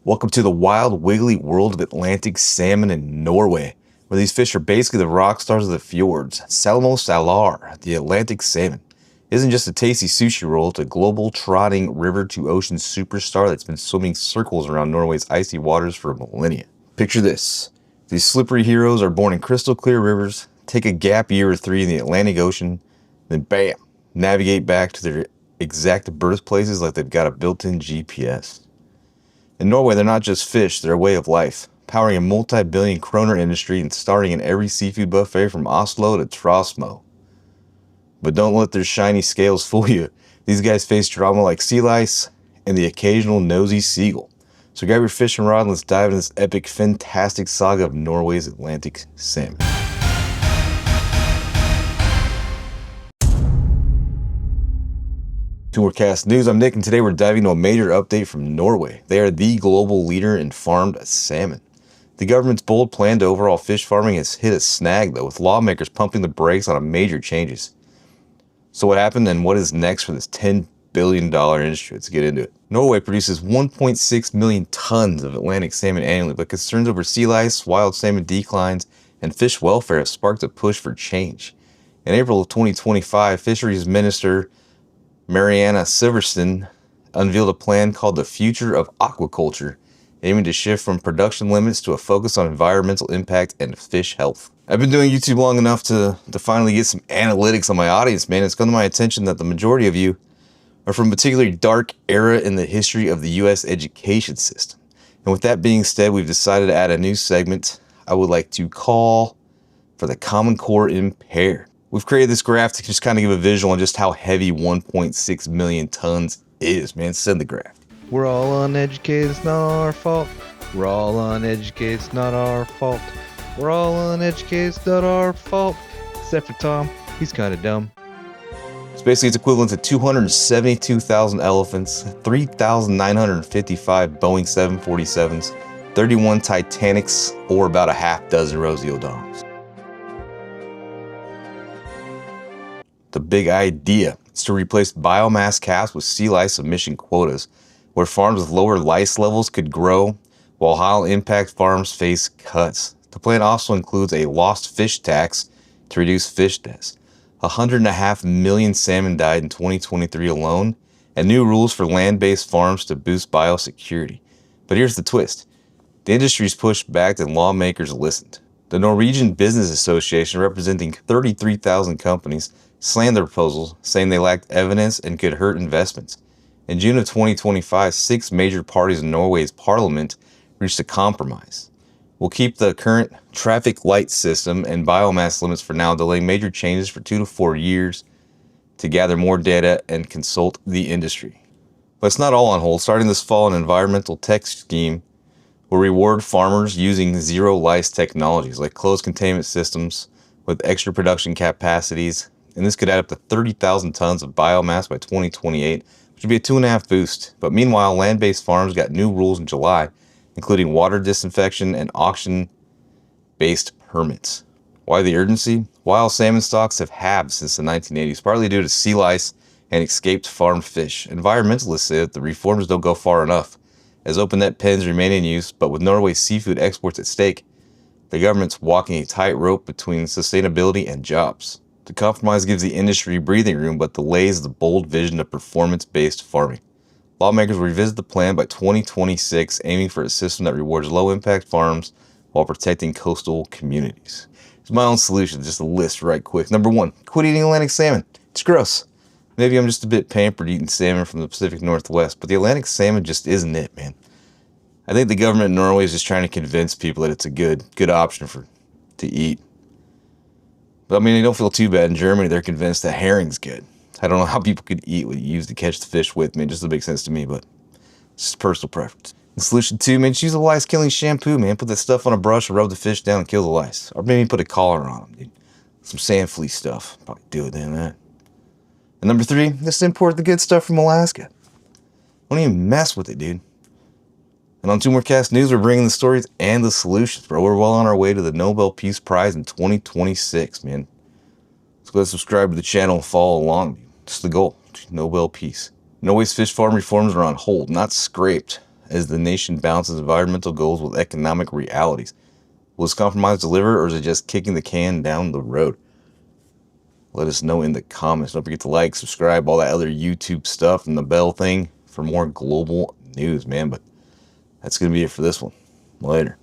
Welcome to the wild, wiggly world of Atlantic salmon in Norway, where these fish are basically the rock stars of the fjords. Salmon salar, the Atlantic salmon, isn't just a tasty sushi roll, it's a global trotting river-to-ocean superstar that's been swimming circles around Norway's icy waters for millennia. Picture this. These slippery heroes are born in crystal clear rivers, take a gap year or three in the Atlantic Ocean, then bam, navigate back to their exact birthplaces like they've got a built-in GPS. In Norway, they're not just fish, they're a way of life, powering a multi-billion kroner industry and starting in every seafood buffet from Oslo to Trosmo. But don't let their shiny scales fool you. These guys face drama like sea lice and the occasional nosy seagull. So grab your fishing rod and let's dive into this epic, fantastic saga of Norway's Atlantic salmon. Tourcast News, I'm Nick, and today we're diving into a major update from Norway. They are the global leader in farmed salmon. The government's bold plan to overhaul fish farming has hit a snag, though, with lawmakers pumping the brakes on major changes. So what happened and what is next for this $10 billion industry? Let's get into it. Norway produces 1.6 million tons of Atlantic salmon annually, but concerns over sea lice, wild salmon declines, and fish welfare have sparked a push for change. In April of 2025, Fisheries Minister Mariana Silverstein unveiled a plan called the Future of Aquaculture, aiming to shift from production limits to a focus on environmental impact and fish health. I've been doing YouTube long enough to finally get some analytics on my audience, man. It's come to my attention that the majority of you are from a particularly dark era in the history of the U.S. education system. And with that being said, we've decided to add a new segment I would like to call for the Common Core Impaired. We've created this graph to just kind of give a visual on just how heavy 1.6 million tons is, man. Send the graph. We're all uneducated, it's not our fault. We're all uneducated, it's not our fault. We're all uneducated, it's not our fault. Except for Tom, he's kind of dumb. So basically it's equivalent to 272,000 elephants, 3,955 Boeing 747s, 31 Titanics, or about a half dozen Rosie O'Donnells. The big idea is to replace biomass caps with sea lice emission quotas, where farms with lower lice levels could grow, while high-impact farms face cuts. The plan also includes a lost fish tax to reduce fish deaths. 100.5 million salmon died in 2023 alone, and new rules for land-based farms to boost biosecurity. But here's the twist. The industry's pushed back and lawmakers listened. The Norwegian Business Association, representing 33,000 companies, slammed the proposals, saying they lacked evidence and could hurt investments. In June of 2025, 6 major parties in Norway's parliament reached a compromise. We'll keep the current traffic light system and biomass limits for now, delaying major changes for 2 to 4 years to gather more data and consult the industry. But it's not all on hold. Starting this fall, an environmental tech scheme will reward farmers using zero lice technologies like closed containment systems with extra production capacities, and this could add up to 30,000 tons of biomass by 2028, which would be a 2.5 boost. But meanwhile, land-based farms got new rules in July, including water disinfection and auction-based permits. Why the urgency? Wild salmon stocks have halved since the 1980s, partly due to sea lice and escaped farmed fish. Environmentalists say that the reforms don't go far enough, as open net pens remain in use, but with Norway's seafood exports at stake, the government's walking a tightrope between sustainability and jobs. The compromise gives the industry breathing room, but delays the bold vision of performance-based farming. Lawmakers will revisit the plan by 2026, aiming for a system that rewards low-impact farms while protecting coastal communities. It's my own solution, just a list right quick. Number 1, quit eating Atlantic salmon. It's gross. Maybe I'm just a bit pampered eating salmon from the Pacific Northwest, but the Atlantic salmon just isn't it, man. I think the government in Norway is just trying to convince people that it's a good option to eat. But I mean, they don't feel too bad. In Germany, they're convinced that herring's good. I don't know how people could eat what you use to catch the fish with. I mean, it just doesn't make sense to me, but it's just personal preference. And solution 2, man, just use a lice-killing shampoo, man. Put that stuff on a brush and rub the fish down and kill the lice. Or maybe put a collar on them, dude. Some sand flea stuff. Probably do it than that. And number 3, just import the good stuff from Alaska. Don't even mess with it, dude. And on Tourcast News, we're bringing the stories and the solutions, bro. We're well on our way to the Nobel Peace Prize in 2026, man. So go subscribe to the channel and follow along. It's the goal, Nobel Peace. Norway's fish farm reforms are on hold, not scraped, as the nation balances environmental goals with economic realities. Will this compromise deliver, or is it just kicking the can down the road? Let us know in the comments. Don't forget to like, subscribe, all that other YouTube stuff, and the bell thing for more global news, man. But that's going to be it for this one. Later.